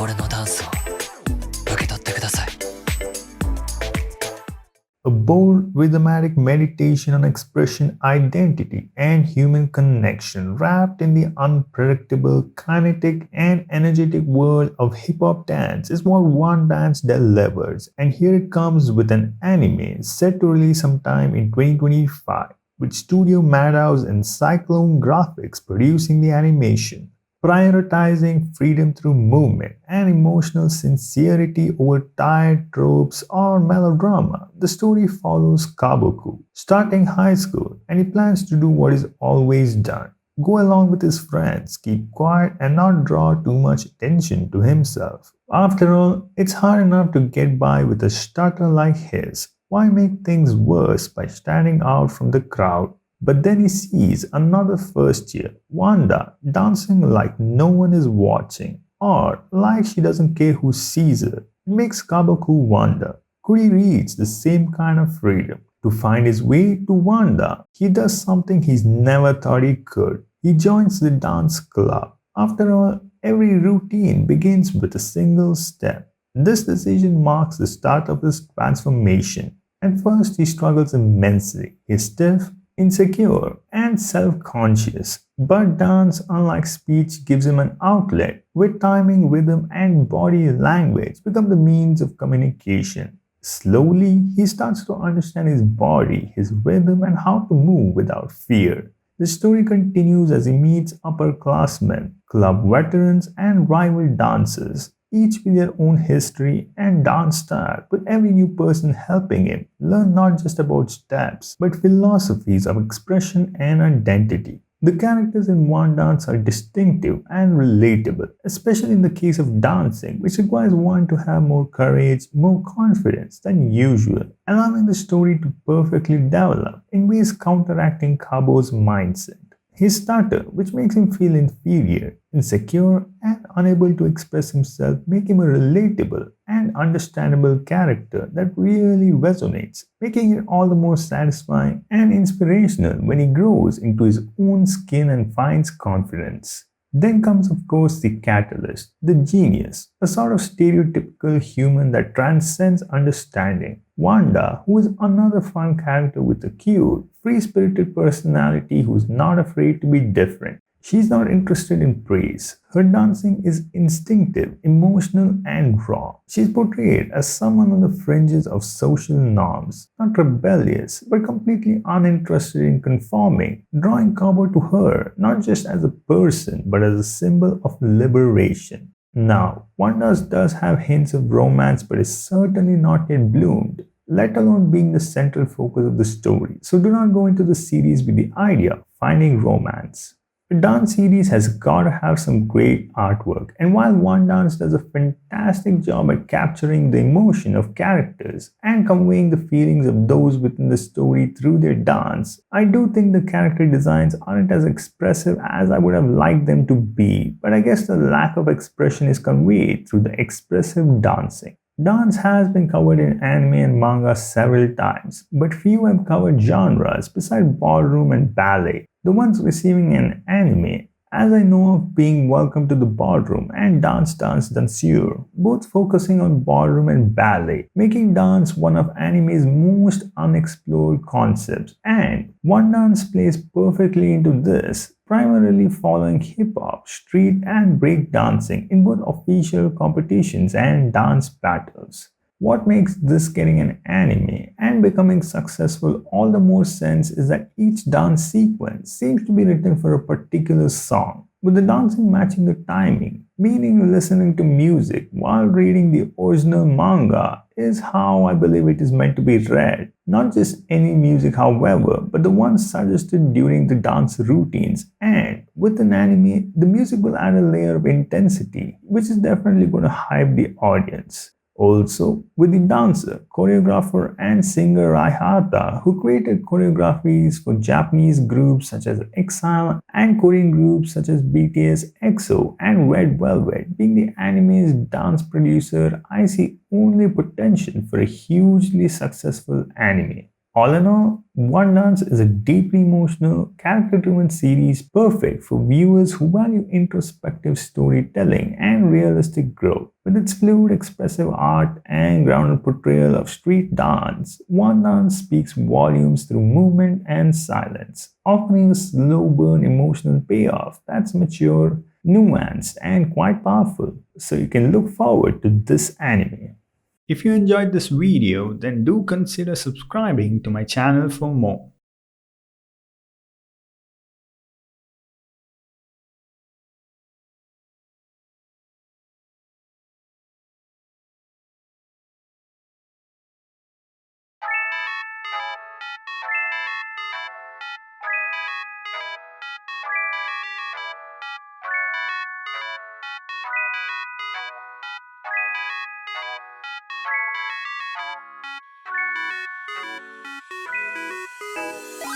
俺のダンスを受け取ってください。A bold, rhythmic meditation on expression, identity, and human connection, wrapped in the unpredictable, kinetic, and energetic world of hip hop dance, is what Wandance delivers. And here it comes with an anime set to release sometime in 2025, with Studio Madhouse and Cyclone Graphics producing the animation. Prioritizing freedom through movement and emotional sincerity over tired tropes or melodrama, the story follows Kabuku, starting high school, and he plans to do what he's always done: go along with his friends, keep quiet, and not draw too much attention to himself. After all, it's hard enough to get by with a stutter like his. Why make things worse by standing out from the crowd? But then he sees another first year, Wanda, dancing like no one is watching, or like she doesn't care who sees her. It makes Kabaku wonder, could he reach the same kind of freedom? To find his way to Wanda, he does something he's never thought he could. He joins the dance club. After all, every routine begins with a single step. This decision marks the start of his transformation. At first, he struggles immensely. He's stiff, insecure, and self-conscious. But dance, unlike speech, gives him an outlet where timing, rhythm, and body language become the means of communication. Slowly, he starts to understand his body, his rhythm, and how to move without fear. The story continues as he meets upperclassmen, club veterans, and rival dancers, each with their own history and dance style, with every new person helping him learn not just about steps, but philosophies of expression and identity. The characters in Wandance are distinctive and relatable, especially in the case of dancing, which requires one to have more courage, more confidence than usual, allowing the story to perfectly develop in ways counteracting Kabo's mindset. His stutter, which makes him feel inferior, insecure, and unable to express himself, make him a relatable and understandable character that really resonates, making it all the more satisfying and inspirational when he grows into his own skin and finds confidence. Then comes, of course, the catalyst, the genius, a sort of stereotypical human that transcends understanding. Wanda, who is another fun character with a cute, free-spirited personality who's not afraid to be different. She's not interested in praise. Her dancing is instinctive, emotional, and raw. She's portrayed as someone on the fringes of social norms, not rebellious, but completely uninterested in conforming, drawing Cabo to her not just as a person, but as a symbol of liberation. Now, Wanda does have hints of romance, but is certainly not yet bloomed, let alone being the central focus of the story. So do not go into the series with the idea of finding romance. The dance series has got to have some great artwork, and while Wandance does a fantastic job at capturing the emotion of characters and conveying the feelings of those within the story through their dance, I do think the character designs aren't as expressive as I would have liked them to be, but I guess the lack of expression is conveyed through the expressive dancing. Dance has been covered in anime and manga several times, but few have covered genres beside ballroom and ballet. The ones receiving an anime, as I know of, being Welcome to the Ballroom and Dance Dance Danseur, both focusing on ballroom and ballet, making dance one of anime's most unexplored concepts. And Wandance plays perfectly into this, primarily following hip-hop, street, and break dancing in both official competitions and dance battles. What makes this getting an anime and becoming successful all the more sense is that each dance sequence seems to be written for a particular song, with the dancing matching the timing, meaning listening to music while reading the original manga is how I believe it is meant to be read. Not just any music, however, but the ones suggested during the dance routines. And with an anime, the music will add a layer of intensity, which is definitely going to hype the audience. Also, with the dancer, choreographer, and singer Raihata, who created choreographies for Japanese groups such as EXILE and Korean groups such as BTS, EXO, and Red Velvet, being the anime's dance producer, I see only potential for a hugely successful anime. All in all, Wandance is a deeply emotional, character driven series perfect for viewers who value introspective storytelling and realistic growth. With its fluid, expressive art and grounded portrayal of street dance, Wandance speaks volumes through movement and silence, offering a slow burn emotional payoff that's mature, nuanced, and quite powerful. So you can look forward to this anime. If you enjoyed this video, then do consider subscribing to my channel for more.